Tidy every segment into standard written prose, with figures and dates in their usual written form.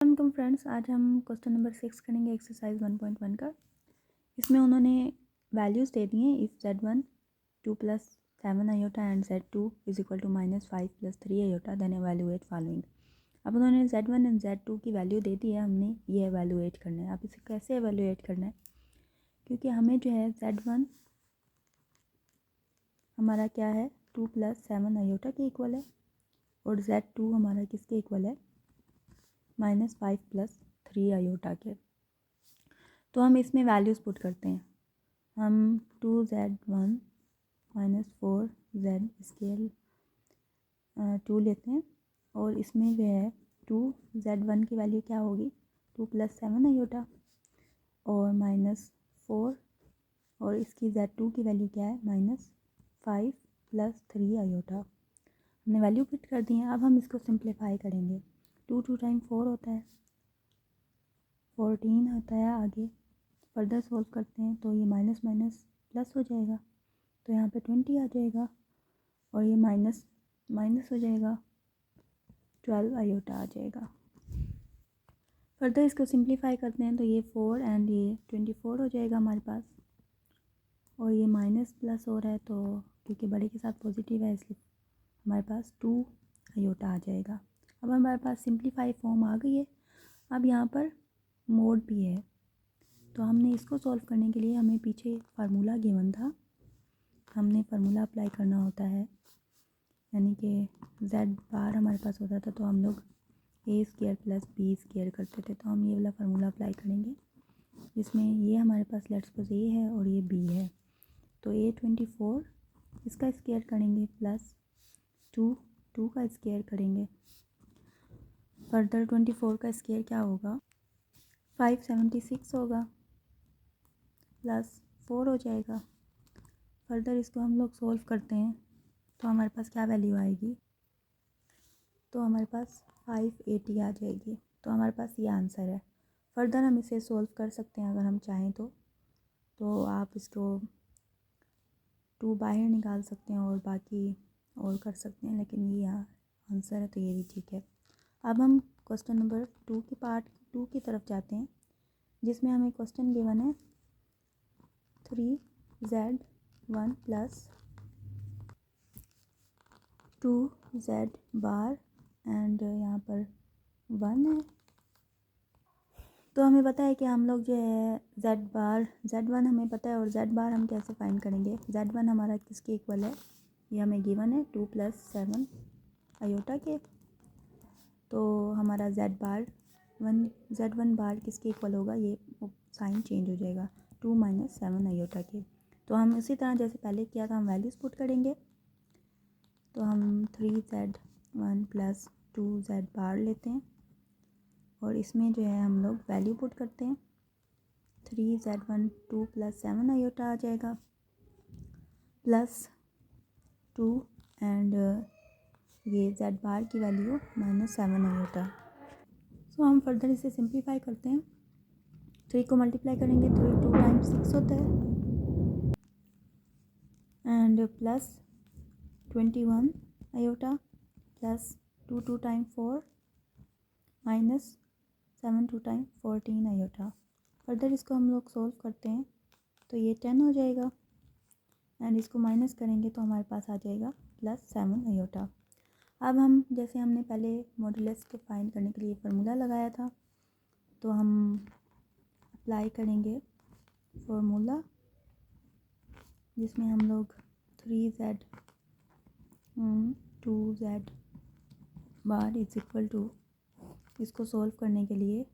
Welcome friends, आज हम question number 6 करेंगे एक्सरसाइज 1.1 का। इसमें उन्होंने वैल्यूज़ दे दी हैं। If Z1 2 + 7 iota and Z2 is equal to -5 + 3 iota then evaluate following. अब उन्होंने Z1 एंड Z2 की वैल्यू दे दी है, हमने ये एवेल्यूएट करना है। अब इसे कैसे एवेल्यूएट करना है, क्योंकि हमें जो है Z1 हमारा क्या है 2 + 7 आयोटा के इक्वल है और Z2 हमारा किसके इक्वल है -5 + 3 आयोटा के। तो हम इसमें वैल्यूज़ पुट करते हैं। हम 2Z1 - 4Z² 2 लेते हैं और इसमें जो है 2Z1 की वैल्यू क्या होगी 2 + 7 आयोटा और -4 और इसकी Z2 की वैल्यू क्या है -5 + 3 आयोटा। हमने वैल्यू पुट कर दी है। अब हम इसको सिंप्लीफाई करेंगे। 2 टाइम 4 होता है, 14 होता है। आगे फर्दर सॉल्व करते हैं तो ये माइनस माइनस प्लस हो जाएगा, तो यहाँ पे 20 आ जाएगा और ये माइनस माइनस हो जाएगा, 12 आयोटा आ जाएगा। फर्दर इसको सिंप्लीफाई करते हैं तो ये 4 एंड ये 24 हो जाएगा हमारे पास, और ये माइनस प्लस हो रहा है तो क्योंकि बड़े के साथ पॉजिटिव है इसलिए हमारे पास 2 आयोटा आ जाएगा। अब हमारे पास सिंप्लीफाई फॉर्म आ गई है। अब यहाँ पर मोड भी है, तो हमने इसको सॉल्व करने के लिए हमें पीछे फार्मूला गिवन था, हमने फार्मूला अप्लाई करना होता है, यानी कि Z बार हमारे पास होता था तो हम लोग A² + B² करते थे। तो हम ये वाला फार्मूला अप्लाई करेंगे जिसमें ये हमारे पास लेट्स सपोज A है और ये B है। तो A 24 इसका स्क्वायर करेंगे प्लस 2 का स्क्वायर करेंगे। फर्दर 24 का स्क्वायर क्या होगा 576 होगा प्लस 4 हो जाएगा। फर्दर इसको हम लोग सॉल्व करते हैं तो हमारे पास क्या वैल्यू आएगी, तो हमारे पास 580 आ जाएगी। तो हमारे पास ये आंसर है। फर्दर हम इसे सॉल्व कर सकते हैं अगर हम चाहें तो आप इसको 2 बाहर निकाल सकते हैं और बाकी और कर सकते हैं, लेकिन ये यहाँ आंसर है तो ये भी ठीक है। अब हम क्वेश्चन नंबर 2 की पार्ट 2 की तरफ जाते हैं, जिसमें हमें क्वेश्चन गिवन है 3Z1 + 2Z बार एंड यहाँ पर 1 है। तो हमें पता है कि हम लोग जो है Z1 हमें पता है और Z बार हम कैसे फाइंड करेंगे। Z1 हमारा किसके इक्वल है, ये हमें गिवन है 2 + 7 आयोटा के। तो हमारा Z1 बार किसके इक्वल होगा, ये साइन चेंज हो जाएगा 2 - 7 आयोटा के। तो हम उसी तरह जैसे पहले किया था हम वैल्यूज़ पुट करेंगे। तो हम 3Z1 + 2Z बार लेते हैं और इसमें जो है हम लोग वैल्यू पुट करते हैं। 3Z1 2 + 7 आयोटा आ जाएगा प्लस 2 एंड ये Z बार की वैल्यू -7 आयोटा। सो हम फर्दर इसे सिंप्लीफाई करते हैं। 3 को मल्टीप्लाई करेंगे तो 2 टाइम्स 6 होता है and plus 21 iota plus 2 time 4 minus 7 2 time 14 iota. Further इसको हम लोग सॉल्व करते हैं तो ये 10 हो जाएगा एंड इसको माइनस करेंगे तो हमारे पास आ जाएगा +7 आयोटा। अब हम जैसे हमने पहले मॉडुलस को फाइंड करने के लिए फार्मूला लगाया था, तो हम अप्लाई करेंगे फार्मूला जिसमें हम लोग 3Z 2Z bar is equal to, इसको सॉल्व करने के लिए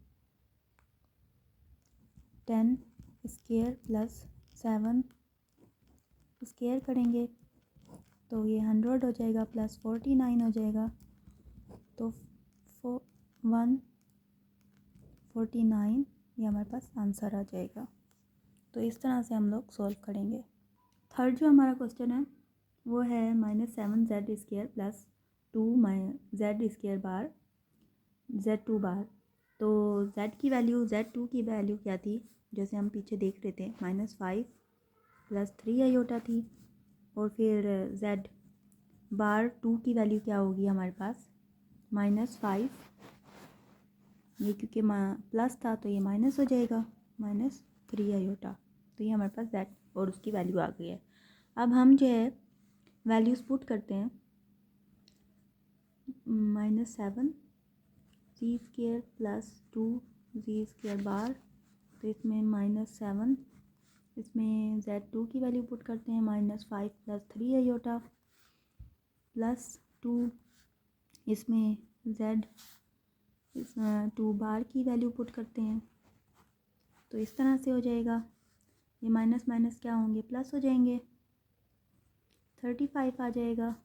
10² + 7 स्क्वायर करेंगे तो ये 100 हो जाएगा प्लस 49 हो जाएगा, तो 149 ये हमारे पास आंसर आ जाएगा। तो इस तरह से हम लोग सॉल्व करेंगे। थर्ड जो हमारा क्वेश्चन है वो है -7Z² + 2Z² बार Z2 बार। तो Z की वैल्यू Z2 की वैल्यू क्या थी, जैसे हम पीछे देख रहे थे -5 + 3 आयोटा थी, और फिर Z बार 2 की वैल्यू क्या होगी हमारे पास -5 ये क्योंकि प्लस था तो ये माइनस हो जाएगा, -3 आयोटा। तो ये हमारे पास z और उसकी वैल्यू आ गई है। अब हम जो है वैल्यूज़ पुट करते हैं। -7 z² + 2 z² बार, तो इसमें -7, इसमें z2 की वैल्यू पुट करते हैं -5 + 3 आयोटा +2, इसमें z2 बार की वैल्यू पुट करते हैं। तो इस तरह से हो जाएगा, ये माइनस माइनस क्या होंगे, प्लस हो जाएंगे, 35 आ जाएगा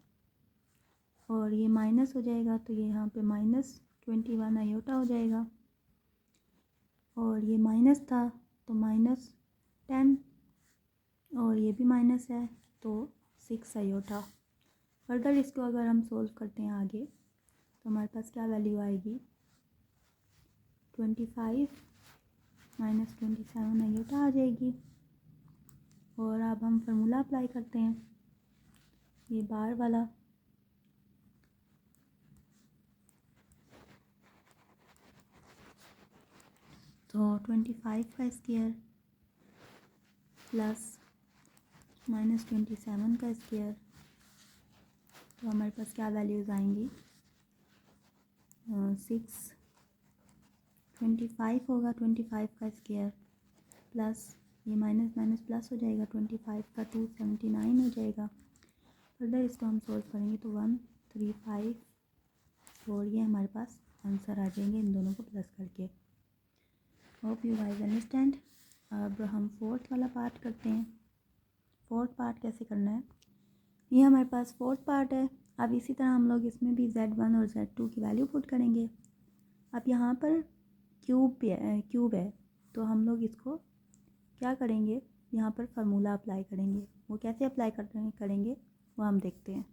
और ये माइनस हो जाएगा, तो ये यहाँ पे -21 आयोटा हो जाएगा। और ये माइनस था तो -10, और ये भी माइनस है तो 6 आयोटा। फर्दर इसको अगर हम सोल्व करते हैं आगे तो हमारे पास क्या वैल्यू आएगी, 25 - 27 आयोटा आ जाएगी। और अब हम फार्मूला अप्लाई करते हैं, ये बार वाला, तो 25 का स्क्वायर प्लस -27 का स्क्वायर, तो हमारे पास क्या वैल्यूज़ आएंगी, 6, 25 होगा 25 का स्क्वायर प्लस ये माइनस माइनस प्लस हो जाएगा, 25 का 279 हो जाएगा। फर्दर इसको हम सोल्व करेंगे तो 135, और ये हमारे पास आंसर आ जाएंगे इन दोनों को प्लस करके। Hope you guys understand. अब हम फोर्थ वाला पार्ट करते हैं। फोर्थ पार्ट कैसे करना है, ये हमारे पास फोर्थ पार्ट है। अब इसी तरह हम लोग इसमें भी z1 और z2 की वैल्यू पुट करेंगे। अब यहाँ पर क्यूब है तो हम लोग इसको क्या करेंगे, यहाँ पर फार्मूला अप्लाई करेंगे। वो कैसे अप्लाई करेंगे वो हम देखते हैं।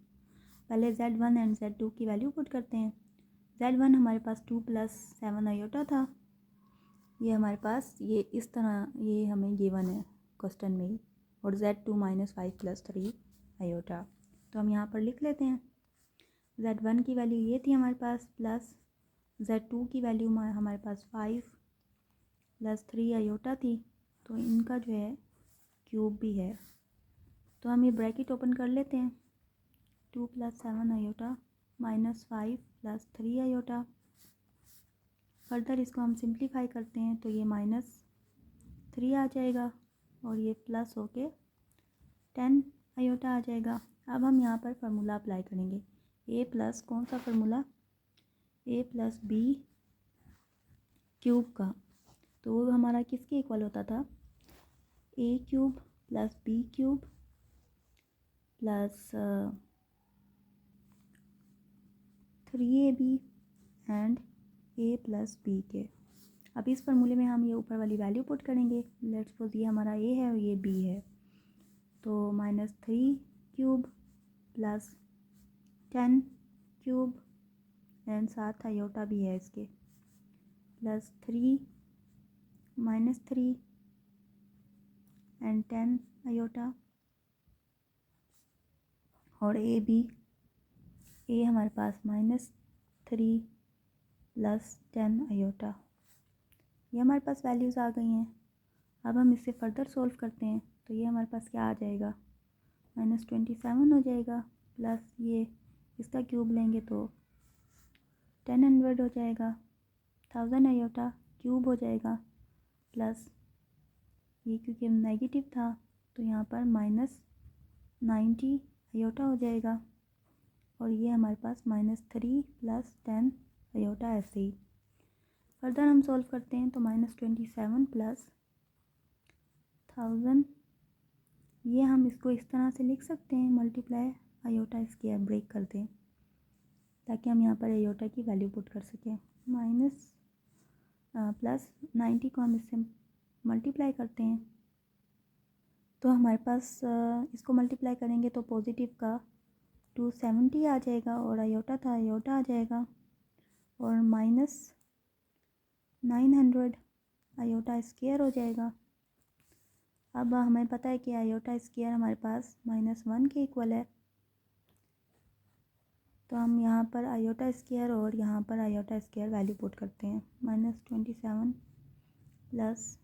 पहले z1 एंड z2 की वैल्यू पुट करते हैं। z1 हमारे पास 2 + 7 आयोटा था, ये हमारे पास ये इस तरह ये हमें गिवन है क्वेश्चन में ही, और z2 -5 + 3 आयोटा। तो हम यहाँ पर लिख लेते हैं, z1 की वैल्यू ये थी हमारे पास, प्लस z2 की वैल्यू हमारे पास 5 + 3 आयोटा थी। तो इनका जो है क्यूब भी है, तो हम ये ब्रैकेट ओपन कर लेते हैं, 2 + 7 आयोटा -5 + 3 आयोटा। फर्दर इसको हम सिंप्लीफाई करते हैं तो ये -3 आ जाएगा और ये प्लस होके 10 आयोटा आ जाएगा। अब हम यहाँ पर फार्मूला अप्लाई करेंगे, a प्लस कौन सा फार्मूला, a + b क्यूब का। तो वो हमारा किसके इक्वल होता था, a³ + b³ plus 3ab and a + b के। अब इस फार्मूले में हम ये ऊपर वाली वैल्यू पुट करेंगे। लेट्स सपोज ये हमारा a है और ये b है, तो -3³ + 10³ एंड 7 आयोटा भी है इसके, +3 -3 एंड 10 आयोटा। और a हमारे पास -3 + 10 आयोटा। ये हमारे पास वैल्यूज़ आ गई हैं। अब हम इसे फर्दर सोल्व करते हैं तो ये हमारे पास क्या आ जाएगा, -27 हो जाएगा, प्लस ये इसका क्यूब लेंगे तो 1000 हो जाएगा, 1000 आयोटा क्यूब हो जाएगा, प्लस ये क्योंकि नेगेटिव था तो यहाँ पर -90 आयोटा हो जाएगा, और ये हमारे पास -3 + 10 आयोटा ऐसे ही। फर्दर हम सॉल्व करते हैं तो -27 + 1000, ये हम इसको इस तरह से लिख सकते हैं, मल्टीप्लाई आयोटा स्क्वायर ब्रेक कर दें ताकि हम यहाँ पर आयोटा की वैल्यू पुट कर सकें। +90 को हम इससे मल्टीप्लाई करते हैं तो हमारे पास इसको मल्टीप्लाई करेंगे तो पॉजिटिव का 270 आ जाएगा, और आयोटा था आयोटा आ जाएगा, और -900 आयोटा स्क्वायर हो जाएगा। अब हमें पता है कि आयोटा स्क्वायर हमारे पास -1 के इक्वल है, तो हम यहाँ पर आयोटा स्क्वायर और यहाँ पर आयोटा स्क्वायर वैल्यू पुट करते हैं। -27 plus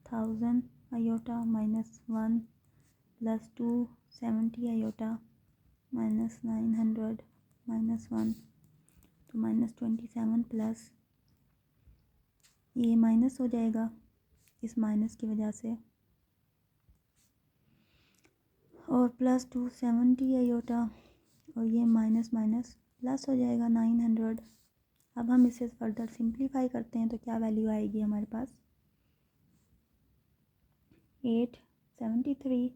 1000 iota minus 1 plus 270 iota minus 900 minus 1, तो -27 प्लस ये माइनस हो जाएगा इस माइनस की वजह से, और प्लस 270 आयोटा, और ये माइनस माइनस प्लस हो जाएगा 900। अब हम इसे फर्दर सिंप्लीफाई करते हैं तो क्या वैल्यू आएगी हमारे पास, 873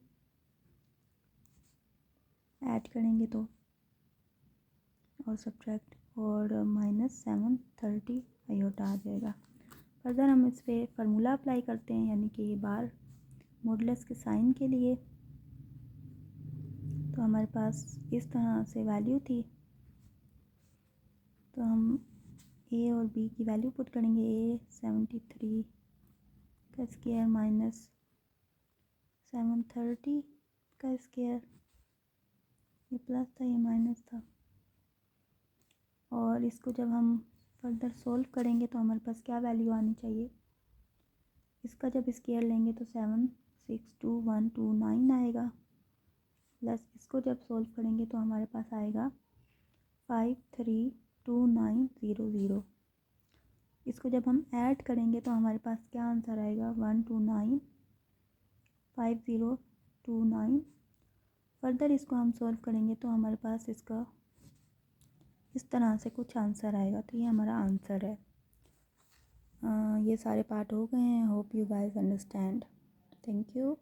ऐड करेंगे तो, और सब्ट्रैक्ट, और -730 आयोटा आ जाएगा। फर्दर हम इस पर फार्मूला अप्लाई करते हैं, यानी कि ये बार मॉडुलस के साइन के लिए। तो हमारे पास इस तरह से वैल्यू थी, तो हम ए और बी की वैल्यू पुट करेंगे। ए 73 का स्क्वायर माइनस 730 का स्क्वायर, ये प्लस था ये माइनस था, और इसको जब हम फर्दर सोल्व करेंगे तो हमारे पास क्या वैल्यू आनी चाहिए, इसका जब स्क्वायर लेंगे तो 762129 आएगा, प्लस इसको जब सोल्व करेंगे तो हमारे पास आएगा 532900। इसको जब हम ऐड करेंगे तो हमारे पास क्या आंसर आएगा, 1295029। फर्दर इसको हम सोल्व करेंगे तो हमारे पास इसका इस तरह से कुछ आंसर आएगा। तो ये हमारा आंसर है। ये सारे पार्ट हो गए हैं। Hope you guys understand. Thank you.